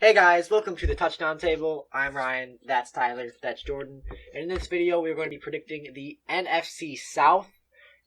Hey guys, welcome to the Touchdown Table. I'm Ryan, that's Tyler, that's Jordan. And in this video, we're going to be predicting the NFC South.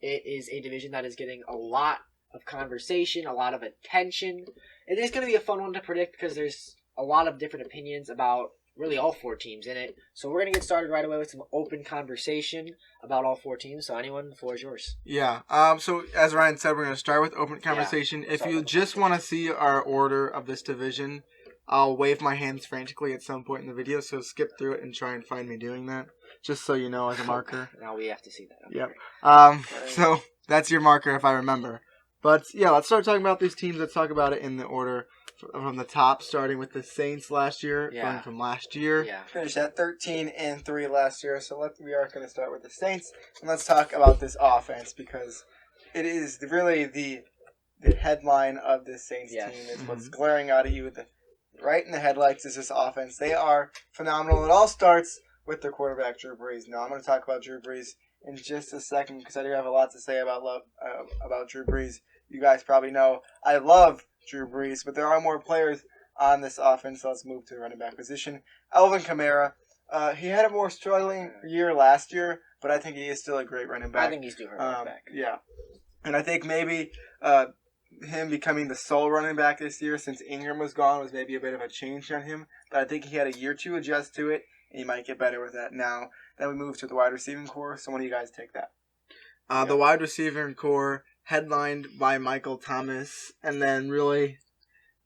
It is a division that is getting a lot of conversation, a lot of attention. It is going to be a fun one to predict because there's a lot of different opinions about really all four teams in it. So we're going to get started right away with some open conversation about all four teams. So anyone, the floor is yours. Yeah. So as Ryan said, we're going to start with open conversation. If you just want to see our order of this division, I'll wave my hands frantically at some point in the video, so skip through it and try and find me doing that, just so you know as a marker. Now we have to see that. Okay. Yep. So that's your marker if I remember. But yeah, let's start talking about these teams. Let's talk about it in the order from the top, starting with the Saints last year, going from last year. Yeah. Finished at 13-3 last year, so we are going to start with the Saints, and let's talk about this offense because it is really the headline of this Saints team. Is what's glaring out at you right in the headlights is this offense. They are phenomenal. It all starts with their quarterback, Drew Brees. Now, I'm going to talk about Drew Brees in just a second because I do have a lot to say about Drew Brees. You guys probably know I love Drew Brees, but there are more players on this offense. So let's move to the running back position. Alvin Kamara. He had a more struggling year last year, but I think he is still a great running back. I think he's due for a running back. Yeah. And I think maybe him becoming the sole running back this year since Ingram was gone was maybe a bit of a change on him. But I think he had a year to adjust to it, and he might get better with that now. Then we move to the wide receiving core. So when do you guys take that? The wide receiving core headlined by Michael Thomas, and then really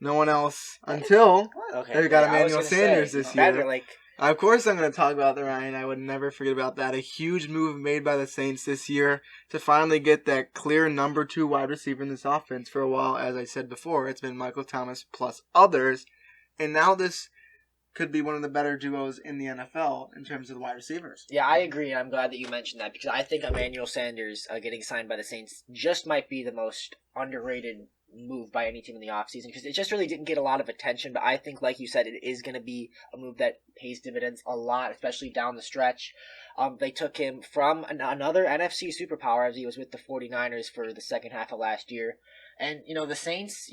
no one else until they got Emmanuel Sanders this year. Of course I'm going to talk about the Ryan. I would never forget about that. A huge move made by the Saints this year to finally get that clear number 2 wide receiver in this offense. For a while, as I said before, it's been Michael Thomas plus others. And now this could be one of the better duos in the NFL in terms of the wide receivers. Yeah, I agree, and I'm glad that you mentioned that because I think Emmanuel Sanders getting signed by the Saints just might be the most underrated move by any team in the offseason because it just really didn't get a lot of attention, but I think, like you said, it is going to be a move that pays dividends a lot, especially down the stretch. They took him from another NFC superpower as he was with the 49ers for the second half of last year. And, the Saints,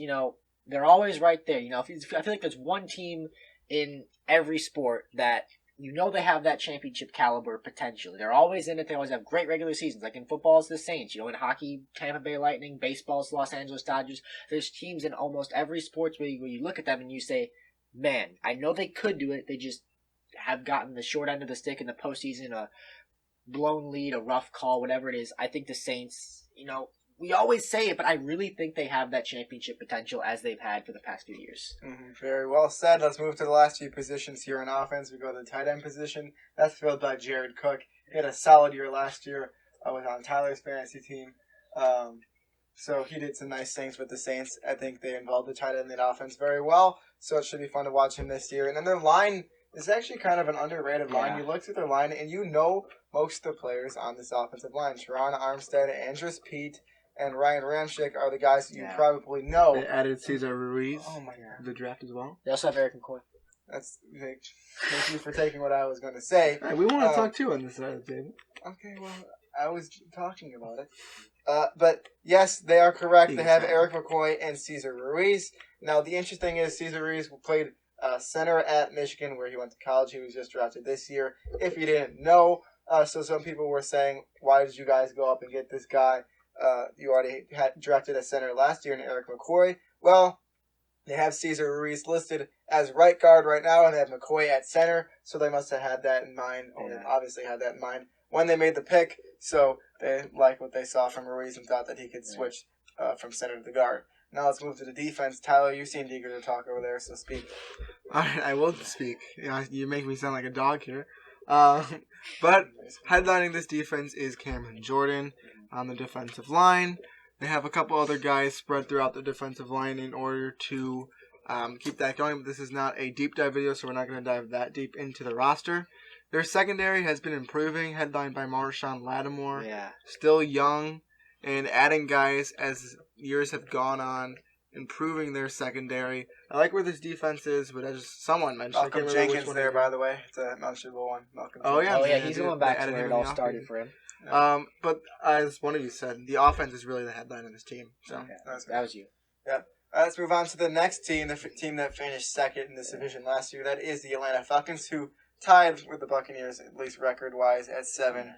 they're always right there. I feel like there's one team in every sport that they have that championship caliber potential. They're always in it. They always have great regular seasons. Like in football, it's the Saints. In hockey, Tampa Bay Lightning. Baseball, it's Los Angeles Dodgers. There's teams in almost every sport where you look at them and you say, man, I know they could do it. They just have gotten the short end of the stick in the postseason, a blown lead, a rough call, whatever it is. I think the Saints, we always say it, but I really think they have that championship potential as they've had for the past few years. Very well said. Let's move to the last few positions here in offense. We go to the tight end position. That's filled by Jared Cook. He had a solid year last year. I was on Tyler's fantasy team. So he did some nice things with the Saints. I think they involved the tight end in the offense very well. So it should be fun to watch him this year. And then their line is actually kind of an underrated line. You look at their line, and most of the players on this offensive line. Teron Armstead, Andrus Peat, and Ryan Ramczyk are the guys that you probably know. They added Cesar Ruiz the draft as well. They also have Eric McCoy. Thank you for taking what I was going to say. Right, we want to talk too on this side of the table. Okay, well, I was talking about it. But yes, they are correct. They have Eric McCoy and Cesar Ruiz. Now, the interesting thing is Cesar Ruiz played center at Michigan where he went to college. He was just drafted this year. If you didn't know, so some people were saying, why did you guys go up and get this guy? You already had drafted a center last year in Eric McCoy. Well, they have Cesar Ruiz listed as right guard right now, and they have McCoy at center, so they must have had that in mind, or they obviously had that in mind when they made the pick, so they liked what they saw from Ruiz and thought that he could switch from center to the guard. Now let's move to the defense. Tyler, you seemed eager to talk over there, so speak. All right, I will speak. You make me sound like a dog here. But headlining this defense is Cameron Jordan on the defensive line. They have a couple other guys spread throughout the defensive line in order to keep that going. But this is not a deep dive video, so we're not going to dive that deep into the roster. Their secondary has been improving, headlined by Marshawn Lattimore. Still young, and adding guys as years have gone on, improving their secondary. I like where this defense is, but as someone mentioned, Malcolm Jenkins there, by the way. It's a mentionable one. He's going back to where it all started for him. But as one of you said, the offense is really the headline of this team. So that was you. Yeah. Let's move on to the next team, the team that finished second in this division last year. That is the Atlanta Falcons, who tied with the Buccaneers, at least record-wise, at 7-9,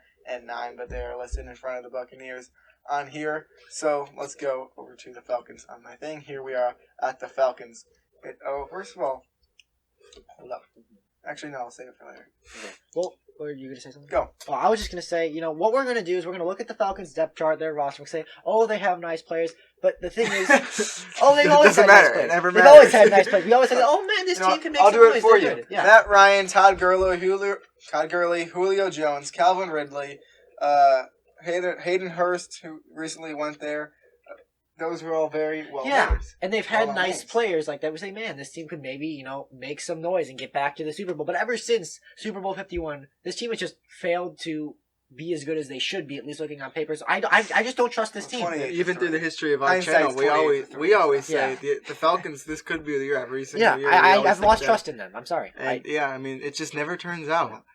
but they are listed in front of the Buccaneers on here. So let's go over to the Falcons on my thing. Here we are at the Falcons. First of all, hold up. Actually, no, I'll save it for later. Okay. Well, were you going to say something? Go. Well, I was just going to say, what we're going to do is we're going to look at the Falcons' depth chart, their roster, and say, oh, they have nice players. But the thing is, they've always had nice players. It never They've matters. always had nice players. We always say, oh, man, this team can make I'll some do it noise. for They're you. good. Yeah. Matt Ryan, Todd Gurley, Julio Jones, Calvin Ridley, Hayden Hurst, who recently went there. Those were all very well names. And they've had nice names. players like that. We say, man, this team could maybe, make some noise and get back to the Super Bowl. But ever since Super Bowl 51, this team has just failed to be as good as they should be, at least looking on paper. So I just don't trust this team. Even through the history of our Hindsight's channel, we always say Yeah. the Falcons. This could be the year every single year. I've lost trust in them. I'm sorry. And it just never turns out.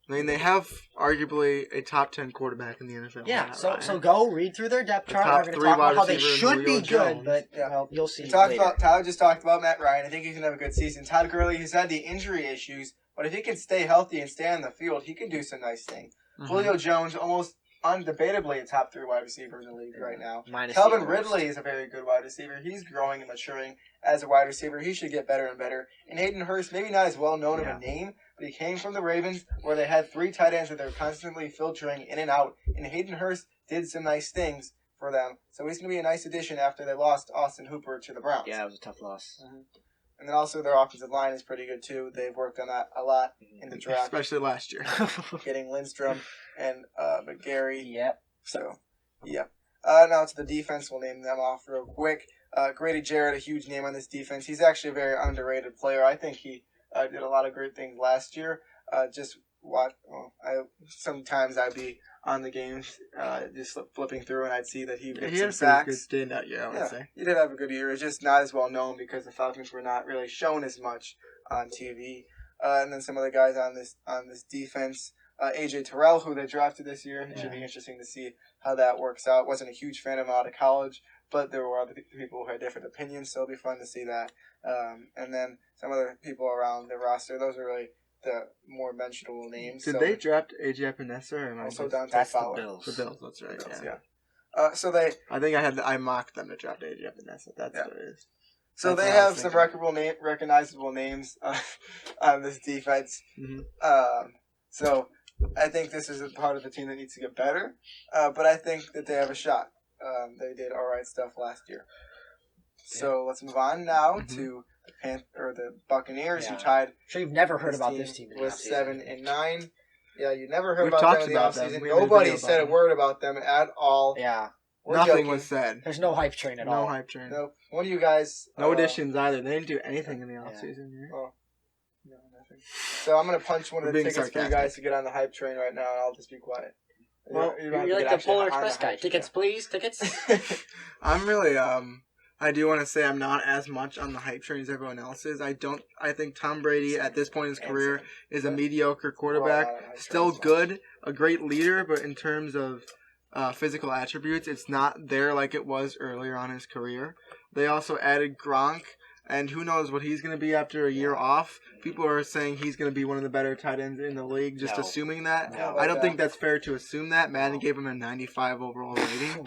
I mean, they have arguably a top 10 quarterback in the NFL. Yeah, so go read through their depth chart. top We're going to three talk about wide how they receiver should Julio be good, Jones. but Yeah. well, you'll see Tyler later. just talked about Matt Ryan. I think he's going to have a good season. Todd Gurley, he's had the injury issues, but if he can stay healthy and stay on the field, he can do some nice things. Mhm. Julio Jones, almost undebatably a top 3 wide receiver in the league right now. Minus Calvin the Eagles. Ridley is a very good wide receiver. He's growing and maturing as a wide receiver. He should get better and better. And Hayden Hurst, maybe not as well known of a name, but he came from the Ravens where they had 3 tight ends that they were constantly filtering in and out. And Hayden Hurst did some nice things for them. So he's going to be a nice addition after they lost Austin Hooper to the Browns. Yeah, it was a tough loss. Mm-hmm. And then also their offensive line is pretty good too. They've worked on that a lot in the draft, Especially last year. getting Lindstrom and McGarry. Yep. So, yeah. Now to the defense, we'll name them off real quick. Grady Jarrett, a huge name on this defense. He's actually a very underrated player. I think he did a lot of great things last year. Sometimes I'd be on the games, just flipping through, and I'd see that he He did had some a sacks. pretty good standout year, I would say. He did have a good year. It's just not as well known because the Falcons were not really shown as much on TV. And then some of the guys on this defense, AJ Terrell, who they drafted this year. It should be interesting to see how that works out. Wasn't a huge fan of him out of college, but there were other people who had different opinions, so it'll be fun to see that. And then some other people around the roster. Those are really the more mentionable names. Did they draft AJ Epinesa? Or Also Dante That's the Fowler. Bills. The Bills, that's right. Bills, yeah. I think I mocked them to draft AJ Epinesa. That's what it is. So That's they what I have was some thinking. recognizable names on this defense. Mhm. So I think this is a part of the team that needs to get better. But I think that they have a shot. They did all right stuff last year. So let's move on now to the Buccaneers, who tied. Sure, you've never heard about this team in the with offseason. 7-9. Yeah, you never heard We've about talked them in the about them. offseason. We made a Nobody video said about a them. word about them at all. Yeah. We're Nothing joking. was said. There's no hype train at all. No hype train. Nope. One of you guys. No additions either. They didn't do anything in the offseason. No, nothing. So I'm gonna punch one We're of the being tickets for you sarcastic. guys to get on the hype train right now, and I'll just be quiet. Well, You don't have you're to like get the Polar actually on Express the guy. hype Tickets, please. Tickets. train. I'm really I do want to say I'm not as much on the hype train as everyone else is. I think Tom Brady at this point in his career is a mediocre quarterback. Still good, a great leader, but in terms of physical attributes, it's not there like it was earlier on in his career. They also added Gronk, and who knows what he's going to be after a year off. People are saying he's going to be one of the better tight ends in the league, just assuming that. No. I don't think that's fair to assume that. Madden gave him a 95 overall rating.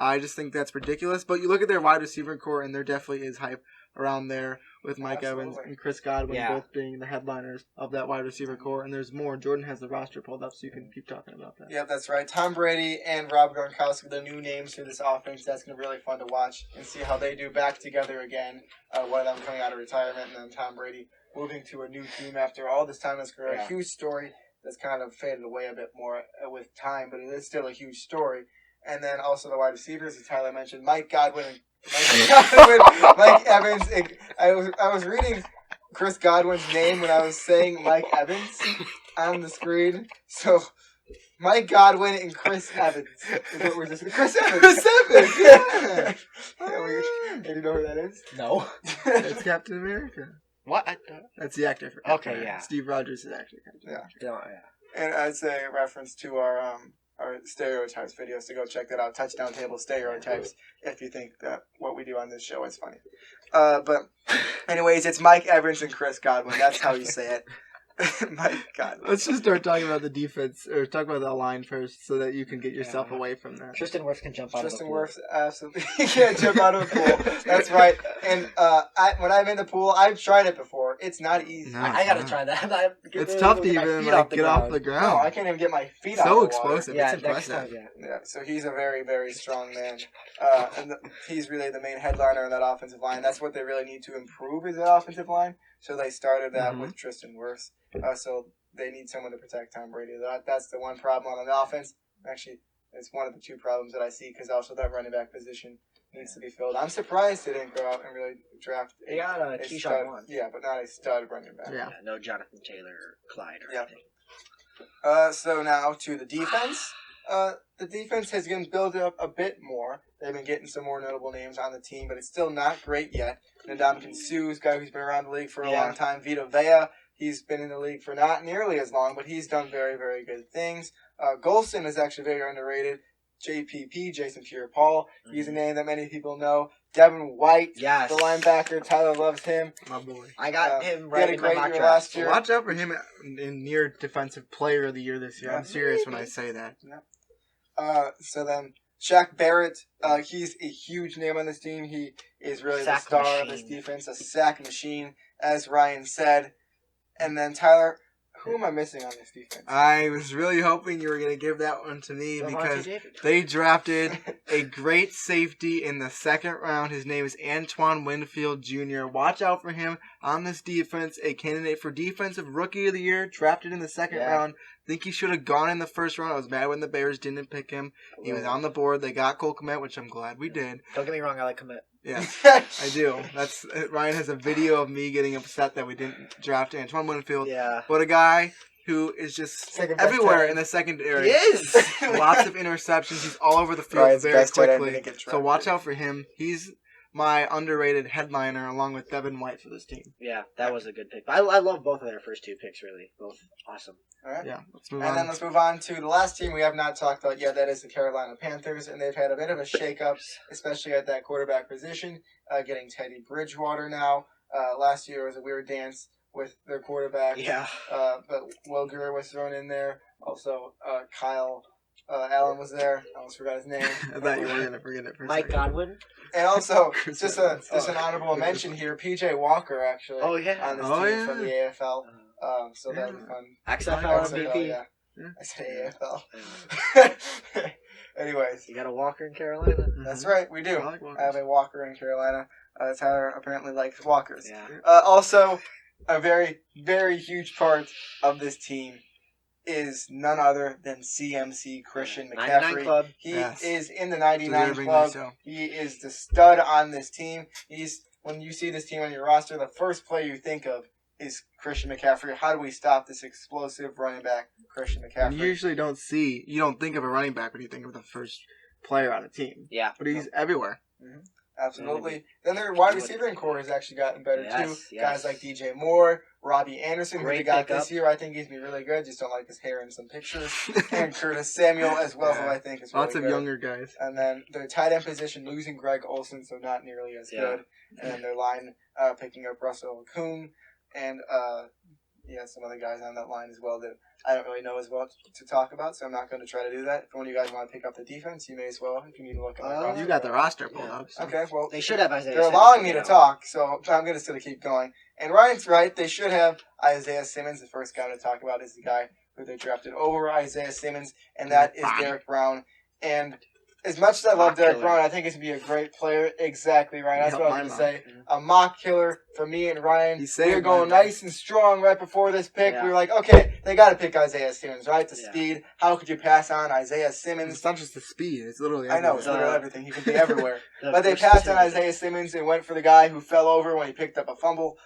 I just think that's ridiculous. But you look at their wide receiver core, and there definitely is hype around there with Mike Evans and Chris Godwin both being the headliners of that wide receiver core. And there's more. Jordan has the roster pulled up, so you can keep talking about that. Yep, that's right. Tom Brady and Rob Gronkowski, the new names for this offense. That's going to be really fun to watch and see how they do back together again. One of them coming out of retirement, and then Tom Brady moving to a new team after all this time in his career. A huge story that's kind of faded away a bit more with time, but it is still a huge story. And then also the wide receivers, as Tyler mentioned, Mike Godwin and Mike Evans. I was reading Chris Godwin's name when I was saying Mike Evans on the screen. So Mike Godwin and Chris Evans is what we're just Chris Evans. Chris Evans, yeah. Do you know who that is? No. It's Captain America. What? That's the actor for Captain Okay, America. yeah. Steve Rogers is actually Captain America. Yeah. And I'd say a reference to our our stereotypes videos to go check that out. Touchdown Table Stereotypes, if you think that what we do on this show is funny. But anyways, it's Mike Evans and Chris Godwin. That's how you say it. Mike Godwin. Let's just start talking about the defense, or talk about the line first, so that you can get yourself away from that. Tristan Wirfs can jump out of the pool. Tristan Wirfs absolutely can't jump out of the pool. That's right. And when I'm in the pool, I've tried it before. It's not easy. No, I gotta try that. It's tough to even get off the ground. No, I can't even get my feet out So of the water. explosive. Yeah, It's next impressive. time, Yeah, so he's a very, very strong man. And he's really the main headliner in that offensive line. That's what they really need to improve is that offensive line. So they started that with Tristan Wirfs. So they need someone to protect Tom Brady. That's the one problem on the offense. Actually, it's one of the two problems that I see because also that running back position needs to be filled. I'm surprised they didn't go out and really draft They got a Keyshawn stud. Vaughn. Yeah, but not a stud running back. Yeah. No Jonathan Taylor or Clyde or Yeah. anything. So now to the defense. The defense has been built up a bit more. They've been getting some more notable names on the team, but it's still not great yet. Ndamukong Suh's guy who's been around the league for a long time. Vita Vea, he's been in the league for not nearly as long, but he's done very, very good things. Golson is actually very underrated. JPP, Jason Pierre-Paul, he's a name that many people know. Devin White, Yes. the linebacker, Tyler loves him. My boy. I got him He right had a in my great mock year draft. last year. Watch out for him in near defensive player of the year this year. Yeah. I'm serious when I say that. So then Shaq Barrett, he's a huge name on this team. He is really Sack the star of this machine. defense, a sack machine, as Ryan said. And then Tyler, who am I missing on this defense? I was really hoping you were going to give that one to me Lavonte because David. they drafted a great safety in the second round. His name is Antoine Winfield Jr. Watch out for him on this defense. A candidate for Defensive Rookie of the Year, drafted in the second round. Think he should have gone in the first round. I was mad when the Bears didn't pick him. He was on the board. They got Cole Kmet, which I'm glad we did. Don't get me wrong, I like Komet. Yeah, I do. That's Ryan has a video of me getting upset that we didn't draft Antoine Winfield. Yeah. But a guy who is just Second best everywhere tight in the secondary. He is! Lots of interceptions. He's all over the field Ryan's very best tight end quickly. didn't get So drafted. watch out for him. He's my underrated headliner along with Devin White for this team. Yeah, that was a good pick. I love both of their first two picks, really. Both awesome. All right. Yeah, let's move And on. then let's move on to the last team we have not talked about yet. That is the Carolina Panthers, and they've had a bit of a shakeup, especially at that quarterback position. Getting Teddy Bridgewater now. Last year was a weird dance with their quarterback. Yeah. But Will Greer was thrown in there. Also, Kyle Allen was there. I almost forgot his name. I thought you were going to forget it for a Mike second. Godwin. And also, Chris just Evans. an honorable mention here, PJ Walker actually Oh, yeah. on this Oh, team yeah. from the AFL. So that was fun. XFL XFL, MVP. yeah. Yeah. I said AFL. Anyways, You got a Walker in Carolina? Mhm. that's right, we do. I like Walkers. I have a Walker in Carolina. Tyler apparently likes Walkers. Yeah. Also, a very, very huge part of this team is none other than CMC Christian 99 McCaffrey. Club. He Yes. is in the 99 Deservingly club. so. He is the stud on this team. When you see this team on your roster, the first player you think of is Christian McCaffrey. How do we stop this explosive running back, Christian McCaffrey? You usually you don't think of a running back when you think of the first player on a team. Yeah. But he's everywhere. Absolutely. Then their wide receiver core has actually gotten better too. Yes. Guys like DJ Moore, Robbie Anderson, who Great they got pickup. this year. I think he's gonna be really good. Just don't like his hair in some pictures. And Curtis Samuel as well, who Yeah. I think is really Lots of good. younger guys. And then their tight end position, losing Greg Olson, so not nearly as Yeah. good. And then their line picking up Russell Kuhn and some other guys on that line as well that I don't really know as well to talk about, so I'm not going to try to do that. If one of you guys want to pick up the defense, you may as well if you need to look at my roster. You got the roster pulled up. So. Okay, well, They should have Isaiah they're Simmons allowing me to now. talk, so I'm going to still keep going. And Ryan's right, they should have Isaiah Simmons. The first guy to talk about is the guy who they drafted over Isaiah Simmons, and that is Derek Brown. And as much as I love Mock Derek killer. Brown, I think he's going to be a great player. Exactly, Ryan. That's Yep, what I was my going to say. A mock killer for me and Ryan. He's We saying were going my nice and strong right before this pick. Yeah. We were like, okay, they got to pick Isaiah Simmons, right? The Yeah. speed. How could you pass on Isaiah Simmons? It's not just the speed. It's literally I know, it's everywhere. literally everything. He can be everywhere. The But they passed on versatility. Isaiah Simmons and went for the guy who fell over when he picked up a fumble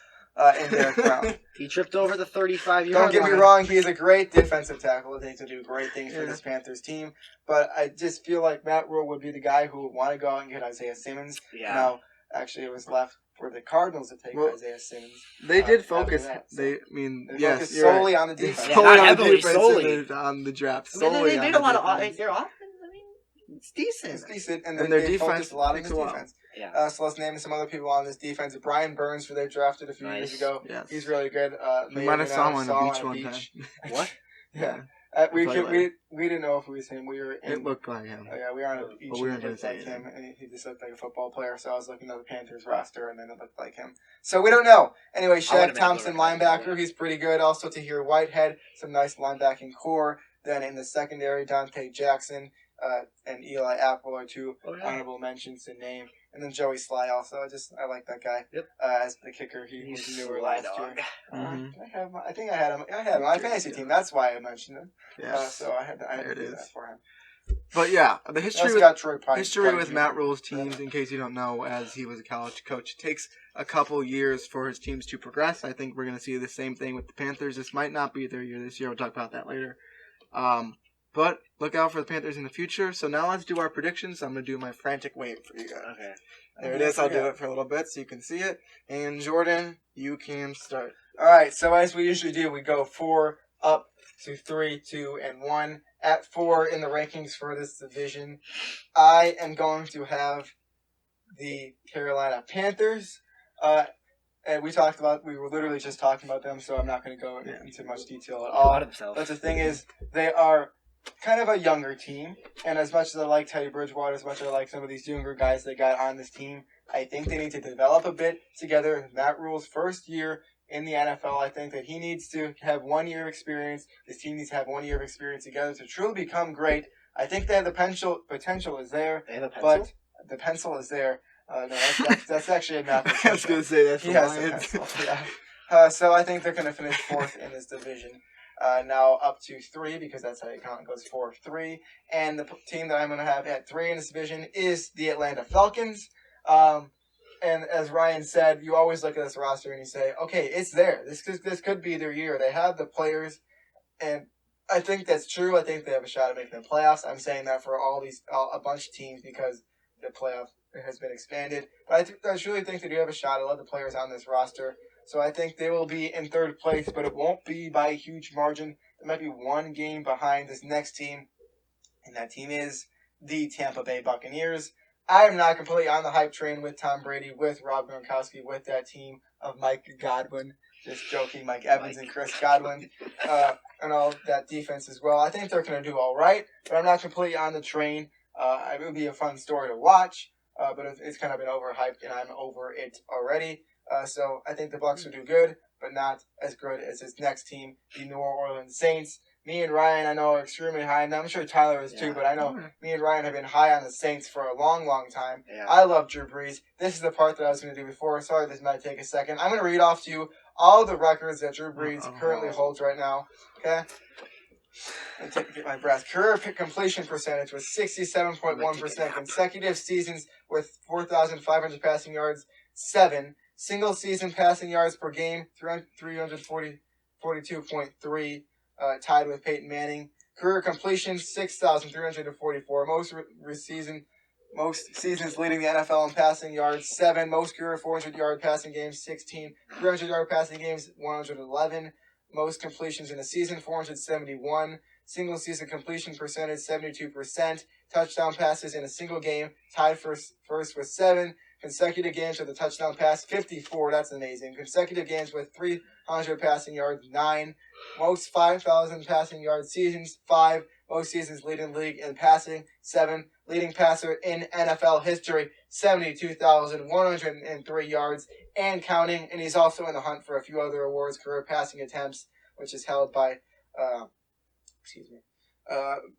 in Derek Brown. He tripped over the 35-yard line. Don't get me wrong, he is a great defensive tackle. I think to do great things for Yeah. this Panthers team. But I just feel like Matt Rule would be the guy who would want to go out and get Isaiah Simmons. Yeah. Now, actually, it was left for the Cardinals to take Isaiah Simmons. They did focus. That, so. They focused solely right. on the defense. Yeah, solely not on the heavily, defense solely. on the draft. I mean, they did a lot of their offense. I mean, it's decent. It's decent, and their they defense focused a lot on takes this a while. defense. Yeah. So let's name some other people on this defense. Brian Burns, who they drafted a few years ago. Yes. He's really good. We might have saw him on a beach one time. What? Yeah. We didn't know if it was him. We were. It looked like him. Yeah, we were on a beach. But we and weren't it looked gonna like say him, and he just looked like a football player. So I was looking at the Panthers roster, and then it looked like him. So we don't know. Anyway, Shaq Thompson, linebacker, he's pretty good. Also, Tahir Whitehead, some nice linebacking core. Then in the secondary, Dante Jackson and Eli Apple are two honorable mentions to name. And then Joey Sly also. I like that guy. Yep. As the kicker, he was newer last year. Mm-hmm. I think I had him. I had him on my fantasy team. That's why I mentioned him. Yes. So I had to do that for him. But yeah, the history with Matt Rule's teams, in case you don't know, as he was a college coach, it takes a couple years for his teams to progress. I think we're going to see the same thing with the Panthers. This might not be their year this year. We'll talk about that later. But look out for the Panthers in the future. So now let's do our predictions. I'm going to do my frantic wave for you guys. Okay. There it is. I'll do it for a little bit so you can see it. And Jordan, you can start. All right. So as we usually do, we go 4 up to 3, 2, and 1. At 4 in the rankings for this division, I am going to have the Carolina Panthers. And we were literally just talking about them, so I'm not going to go into much detail at all. But the thing is, they are kind of a younger team, and as much as I like Teddy Bridgewater, as much as I like some of these younger guys they got on this team, I think they need to develop a bit together. Matt Rule's first year in the NFL, I think that he needs to have 1 year of experience. This team needs to have 1 year of experience together to truly become great. I think they have the potential is there, but the pencil is there. No, that's actually a math. I was going to say that's he has the pencil. Yeah. So I think they're going to finish 4th in this division. Now up to 3 because that's how you count. It goes 4-3. And the team that I'm going to have at 3 in this division is the Atlanta Falcons. And as Ryan said, you always look at this roster and you say, okay, it's there. This could be their year. They have the players, and I think that's true. I think they have a shot at making the playoffs. I'm saying that for a bunch of teams because the playoff has been expanded. But I truly think they do have a shot. I love the players on this roster. So I think they will be in 3rd place, but it won't be by a huge margin. There might be 1 game behind this next team, and that team is the Tampa Bay Buccaneers. I am not completely on the hype train with Tom Brady, with Rob Gronkowski, with that team of Mike Godwin. Just joking, Mike Evans and Chris Godwin, and all that defense as well. I think they're going to do all right, but I'm not completely on the train. It would be a fun story to watch, but it's kind of been overhyped, and I'm over it already. So I think the Bucs will do good, but not as good as his next team, the New Orleans Saints. Me and Ryan, I know, are extremely high, and I'm sure Tyler is too, but I know me and Ryan have been high on the Saints for a long, long time. Yeah. I love Drew Brees. This is the part that I was going to do before. Sorry, this might take a second. I'm going to read off to you all the records that Drew Brees currently holds right now. Okay? Get my breath. Career completion percentage was 67.1%. Consecutive seasons with 4,500 passing yards, 7. Single season passing yards per game, 342.3. Tied with Peyton Manning. Career completions, 6,344. Most seasons leading the NFL in passing yards, 7. Most career 400-yard passing games, 16. 300-yard passing games, 111. Most completions in a season, 471. Single season completion percentage, 72%. Touchdown passes in a single game, tied first with 7. Consecutive games with a touchdown pass, 54. That's amazing. Consecutive games with 300 passing yards, 9. Most 5,000 passing yard seasons, 5. Most seasons leading the league in passing, 7. Leading passer in NFL history, 72,103 yards and counting. And he's also in the hunt for a few other awards, career passing attempts, which is held by,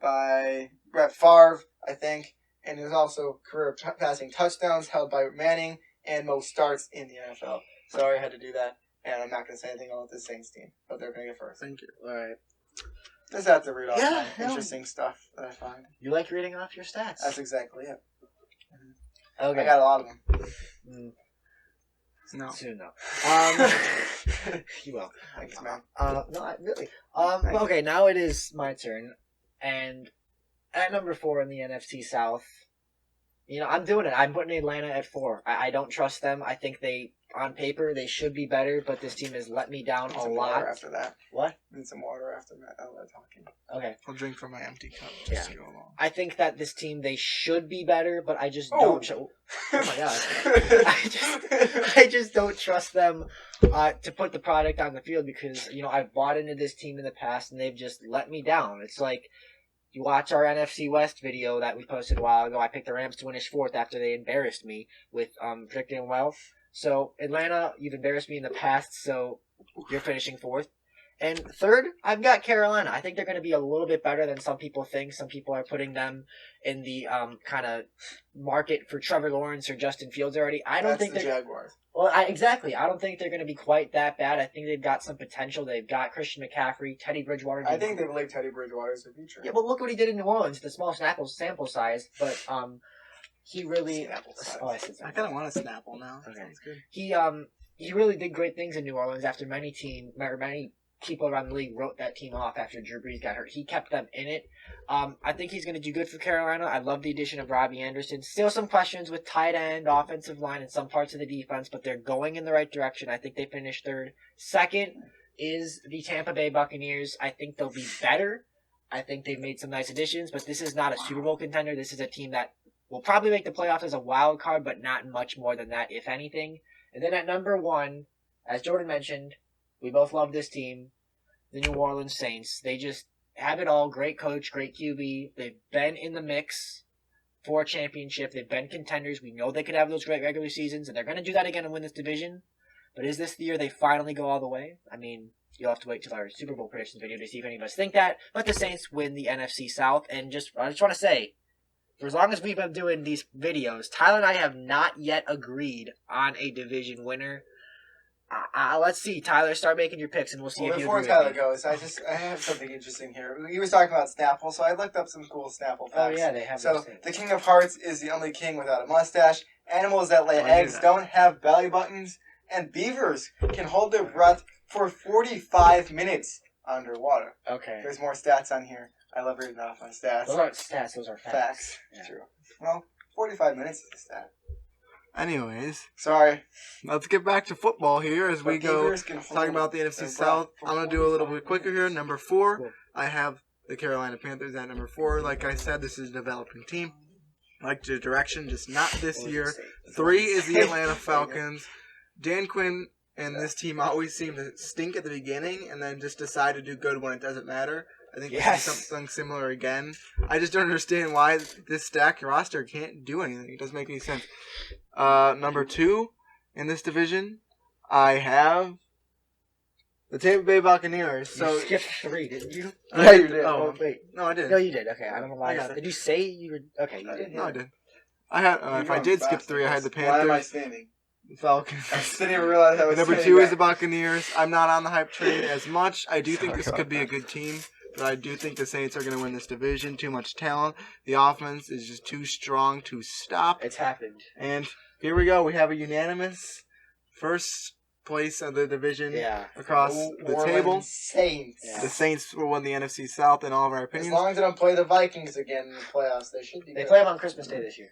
by Brett Favre, I think. And there's also career passing touchdowns held by Manning and most starts in the NFL. Sorry I had to do that. And I'm not going to say anything about the Saints team, but they're going to get first. Thank you. All right. Just have to read off interesting stuff that I find. You like reading off your stats? That's exactly it. Okay. I got a lot of them. No. Soon, no. You will. Thanks, man. No, really. Okay, now it is my turn. And at number 4 in the NFC South, I'm doing it. I'm putting Atlanta at 4. I don't trust them. I think on paper, they should be better, but this team has let me down Need a some lot. water after that. What? Need some water after that. I'll let talking. Okay. I'll drink from my empty cup just to go along. I think that this team, they should be better, but I just Oh. don't. Oh my god. I just don't trust them to put the product on the field because, I've bought into this team in the past and they've just let me down. It's like, you watch our NFC West video that we posted a while ago. I picked the Rams to finish 4th after they embarrassed me with predicting well. So, Atlanta, you've embarrassed me in the past, so you're finishing 4th. And 3rd, I've got Carolina. I think they're going to be a little bit better than some people think. Some people are putting them in the kind of market for Trevor Lawrence or Justin Fields already. I don't think the they're Jaguars. Well, exactly. I don't think they're going to be quite that bad. I think they've got some potential. They've got Christian McCaffrey, Teddy Bridgewater. I think they believe Teddy Bridgewater is the future. Yeah, but look what he did in New Orleans. The small sample size, but he really. Oh, I said I kind of want a Snapple now. Okay. Sounds good. He really did great things in New Orleans after many people around the league wrote that team off after Drew Brees got hurt. He kept them in it. I think he's going to do good for Carolina. I love the addition of Robbie Anderson. Still some questions with tight end, offensive line, and some parts of the defense, but they're going in the right direction. I think they finished 3rd. 2nd is the Tampa Bay Buccaneers. I think they'll be better. I think they've made some nice additions, but this is not a Super Bowl contender. This is a team that will probably make the playoffs as a wild card, but not much more than that, if anything. And then at number 1, as Jordan mentioned, we both love this team, the New Orleans Saints. They just have it all. Great coach, great QB. They've been in the mix for a championship. They've been contenders. We know they could have those great regular seasons, and they're going to do that again and win this division. But is this the year they finally go all the way? I mean, you'll have to wait till our Super Bowl predictions video to see if any of us think that. But the Saints win the NFC South. And I just want to say, for as long as we've been doing these videos, Tyler and I have not yet agreed on a division winner. Let's see, Tyler, start making your picks, and we'll see if you before agree Tyler with me. goes, I have something interesting here. He was talking about Snapple, so I looked up some cool Snapple facts. Oh, yeah, they have So, those things. the King of Hearts is the only king without a mustache. Animals that lay Oh, I knew eggs that. don't have belly buttons. And beavers can hold their breath for 45 minutes underwater. Okay. There's more stats on here. I love reading off my stats. Those aren't stats, those are facts. Facts. Yeah. True. Well, 45 minutes is a stat. Anyways, Sorry. let's get back to football here as we But go beavers can hold talking about the their NFC breath South. for I'm going to do a little 45 bit quicker here. minutes. Number 4, Cool. I have the Carolina Panthers at number 4. Like I said, this is a developing team. I like the direction, just not this year. 3 is the Atlanta Falcons. Dan Quinn and this team always seem to stink at the beginning and then just decide to do good when it doesn't matter. I think Yes. this is something similar again. I just don't understand why this stacked roster can't do anything. It doesn't make any sense. Number 2 in this division, I have the Tampa Bay Buccaneers. So So you skipped 3, didn't you? I Yeah, you did. Oh, wait. no, I didn't. No, you did. Okay, I don't know why. I got it. Did you say you were... Okay, you did. No, I did. I had. If I did skip 3, I had the Why am I Panthers, standing? the Falcons. I didn't even realize I was Number standing 2 is the back. Buccaneers. I'm not on the hype train as much. I do think Sorry this about could be a that. good team, but I do think the Saints are going to win this division. Too much talent. The offense is just too strong to stop. It's happened. And here we go. We have a unanimous first place of the division Yeah. across New the Orleans table. Saints. Yeah. The Saints will win the NFC South in all of our As opinions. long as they don't play the Vikings again in the playoffs, they should be They good. play them on Christmas Day this year.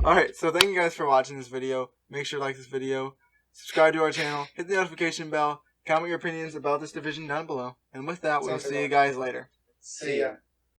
Alright, so thank you guys for watching this video. Make sure to like this video, subscribe to our channel, hit the notification bell, comment your opinions about this division down below. And with that, we'll Sounds see good. you guys later. See ya.